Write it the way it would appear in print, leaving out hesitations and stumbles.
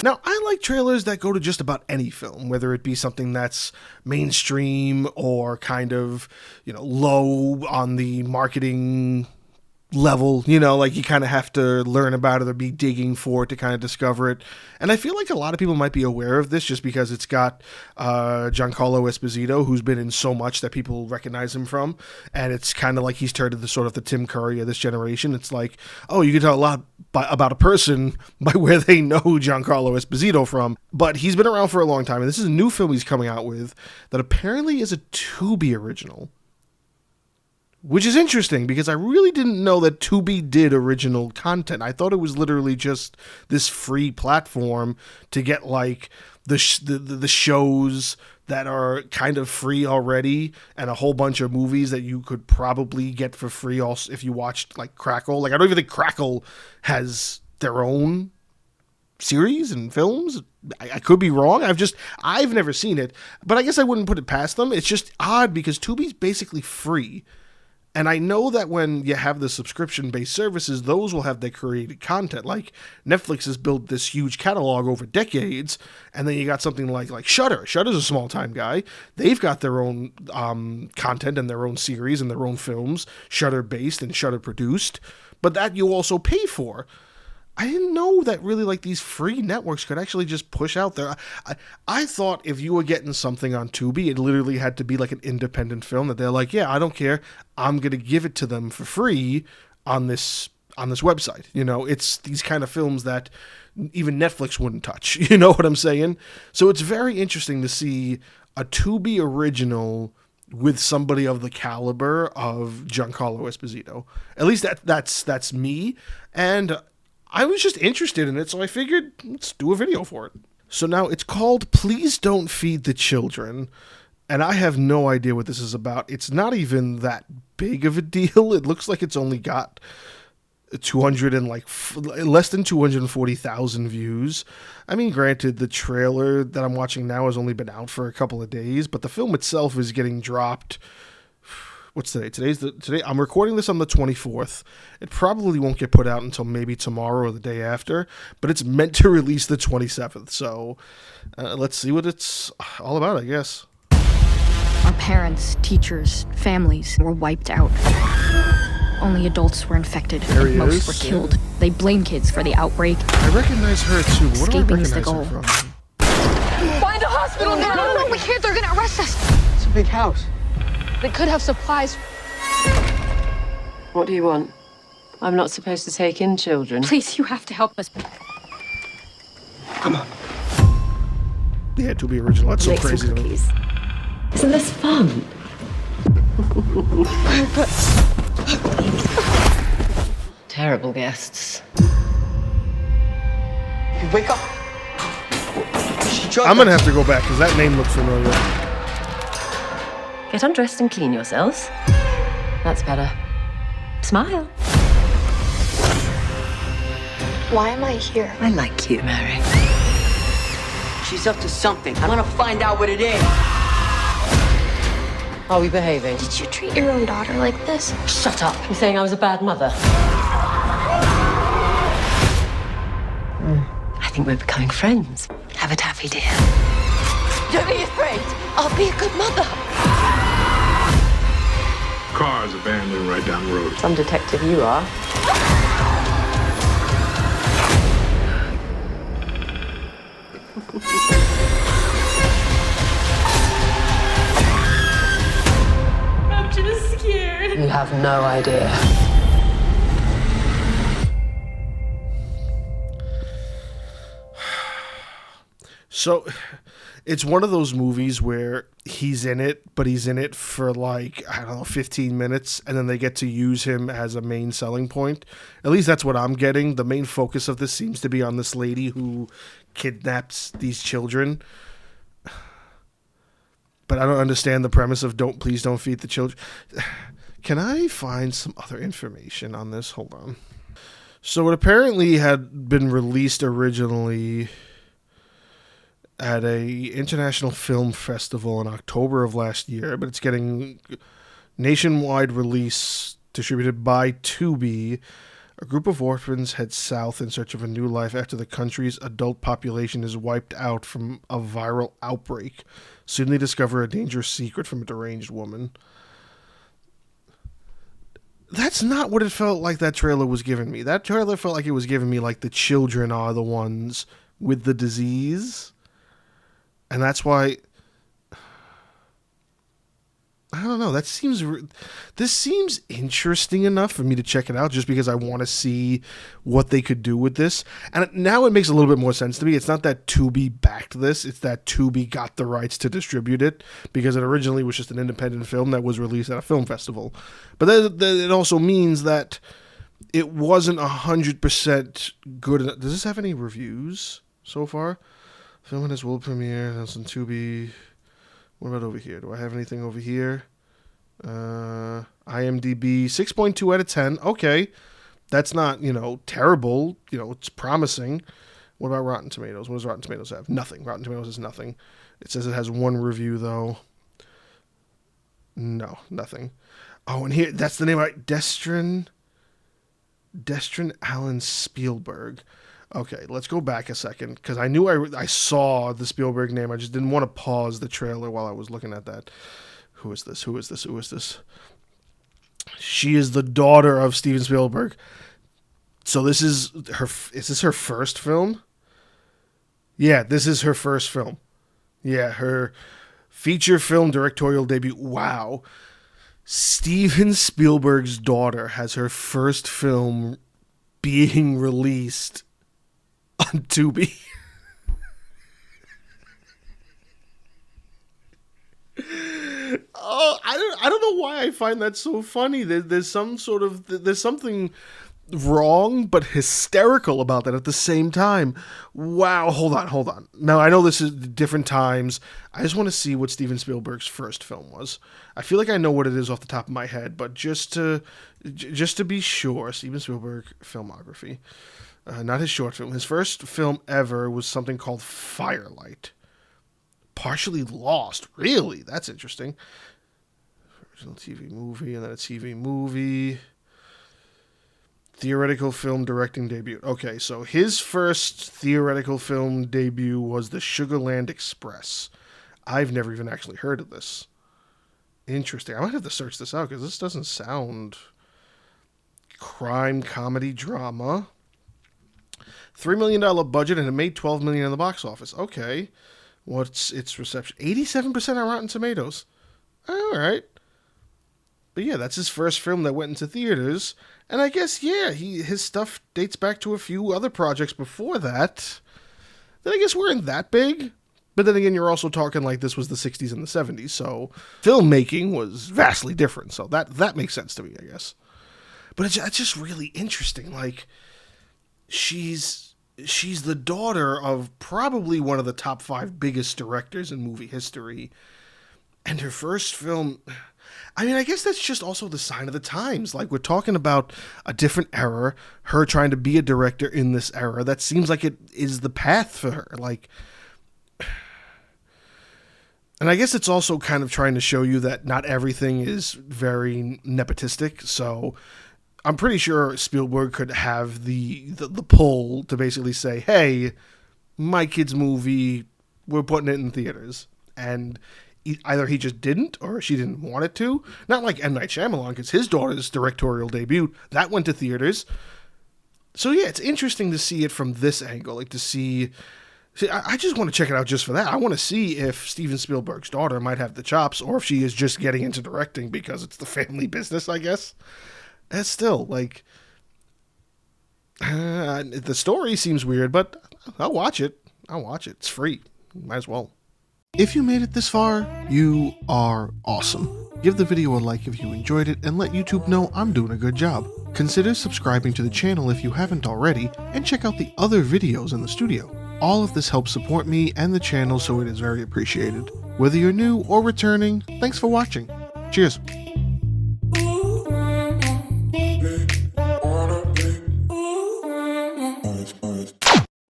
Now, I like trailers that go to just about any film, whether it be something that's mainstream or kind of, low on the marketing level, like you kind of have to learn about it or be digging for it to kind of discover it. And I feel like a lot of people might be aware of this just because it's got Giancarlo Esposito, who's been in so much that people recognize him from. And it's kind of like he's turned into sort of the Tim Curry of this generation. It's like, oh, you can tell a lot about a person by where they know Giancarlo Esposito from. But he's been around for a long time, and this is a new film he's coming out with that apparently is a TUBI original. Which is interesting because I really didn't know that TUBI did original content. I thought it was literally just this free platform to get like the shows that are kind of free already and a whole bunch of movies that you could probably get for free also if you watched like Crackle. Like I don't even think Crackle has their own series and films. I could be wrong. I've never seen it, but I guess I wouldn't put it past them. It's just odd because TUBI's basically free. And I know that when you have the subscription-based services, those will have their created content. Like Netflix has built this huge catalog over decades, and then you got something like Shudder. Shudder's a small-time guy. They've got their own content and their own series and their own films, Shudder-based and Shudder-produced, but that you also pay for. I didn't know that really like these free networks could actually just push out there. I thought if you were getting something on Tubi, it literally had to be like an independent film that they're like, yeah, I don't care. I'm going to give it to them for free on this website. It's these kind of films that even Netflix wouldn't touch. You know what I'm saying? So it's very interesting to see a Tubi original with somebody of the caliber of Giancarlo Esposito. At least that's me. And I was just interested in it, so I figured let's do a video for it. So now it's called Please Don't Feed the Children, and I have no idea what this is about. It's not even that big of a deal. It looks like it's only got less than 240,000 views. I mean, granted, the trailer that I'm watching now has only been out for a couple of days, but the film itself is getting dropped. What's today? Today. I'm recording this on the 24th. It probably won't get put out until maybe tomorrow or the day after, but it's meant to release the 27th. So let's see what it's all about, I guess. Our parents, teachers, families were wiped out. Only adults were infected. Most were killed. They blame kids for the outbreak. I recognize her too. What do I Escaping is the recognize goal. her from? Find a hospital now! No, we can't. They're gonna arrest us. It's a big house. They could have supplies. What do you want? I'm not supposed to take in children. Please, you have to help us. Come on. Yeah, to be original. That's so Make crazy. some cookies. Isn't this fun? Terrible guests. You wake up. I'm going to have to go back because that name looks familiar. Get undressed and clean yourselves. That's better. Smile. Why am I here? I like you, Mary. She's up to something. I'm gonna find out what it is. Are we behaving? Did you treat your own daughter like this? Shut up. You're saying I was a bad mother? I think we're becoming friends. Have a taffy, dear. Don't be afraid. I'll be a good mother. Cars abandoned right down the road. Some detective you are. I'm just scared. You have no idea. So it's one of those movies where he's in it, but he's in it for 15 minutes, and then they get to use him as a main selling point. At least that's what I'm getting. The main focus of this seems to be on this lady who kidnaps these children. But I don't understand the premise of please don't feed the children. Can I find some other information on this? Hold on. So it apparently had been released originally at a international film festival in October of last year, but it's getting Nationwide release distributed by TUBI. A group of orphans head south in search of a new life after the country's adult population is wiped out from a viral outbreak. Soon they discover a dangerous secret from a deranged woman. That's not what it felt like that trailer was giving me. That trailer felt like it was giving me like the children are the ones with the disease. And that's why... I don't know. This seems interesting enough for me to check it out just because I want to see what they could do with this. And now it makes a little bit more sense to me. It's not that TUBI backed this. It's that TUBI got the rights to distribute it because it originally was just an independent film that was released at a film festival. But it also means that it wasn't 100% good enough. Does this have any reviews so far? Film in its world premiere. That's on TUBI. What about over here? Do I have anything over here? IMDb 6.2 out of 10. Okay. That's not, terrible. It's promising. What about Rotten Tomatoes? What does Rotten Tomatoes have? Nothing. Rotten Tomatoes is nothing. It says it has one review, though. No, nothing. Oh, and here, that's the name. Destrin Allen Spielberg. Okay, let's go back a second, because I knew I saw the Spielberg name. I just didn't want to pause the trailer while I was looking at that. Who is this? She is the daughter of Steven Spielberg. So is this her first film? Yeah, this is her first film. Yeah, her feature film directorial debut. Wow. Steven Spielberg's daughter has her first film being released on TUBI. Oh, I don't know why I find that so funny. There's something wrong but hysterical about that at the same time. Wow, hold on. Now, I know this is different times. I just want to see what Steven Spielberg's first film was. I feel like I know what it is off the top of my head, but just to be sure, Steven Spielberg filmography. Not his short film. His first film ever was something called Firelight. Partially Lost. Really? That's interesting. Original TV movie, and then a TV movie. Theoretical film directing debut. Okay, so his first theoretical film debut was The Sugarland Express. I've never even actually heard of this. Interesting. I might have to search this out, because this doesn't sound... Crime, comedy, drama... $3 million budget, and it made $12 million in the box office. Okay. What's its reception? 87% on Rotten Tomatoes. All right. But yeah, that's his first film that went into theaters. And I guess, yeah, his stuff dates back to a few other projects before that. Then I guess weren't that big. But then again, you're also talking like this was the 60s and the 70s. So filmmaking was vastly different. So that makes sense to me, I guess. But it's just really interesting. Like, she's the daughter of probably one of the top 5 biggest directors in movie history. And her first film, I mean, I guess that's just also the sign of the times. Like, we're talking about a different era, her trying to be a director in this era. That seems like it is the path for her. Like, and I guess it's also kind of trying to show you that not everything is very nepotistic. So I'm pretty sure Spielberg could have the pull to basically say, hey, my kid's movie, we're putting it in theaters. And either he just didn't or she didn't want it to. Not like M. Night Shyamalan, because his daughter's directorial debut, that went to theaters. So yeah, it's interesting to see it from this angle. Like to see I just want to check it out just for that. I want to see if Steven Spielberg's daughter might have the chops or if she is just getting into directing because it's the family business, I guess. And still, like, the story seems weird, but I'll watch it. It's free. Might as well. If you made it this far, you are awesome. Give the video a like if you enjoyed it and let YouTube know I'm doing a good job. Consider subscribing to the channel if you haven't already and check out the other videos in the studio. All of this helps support me and the channel, so it is very appreciated. Whether you're new or returning, thanks for watching. Cheers.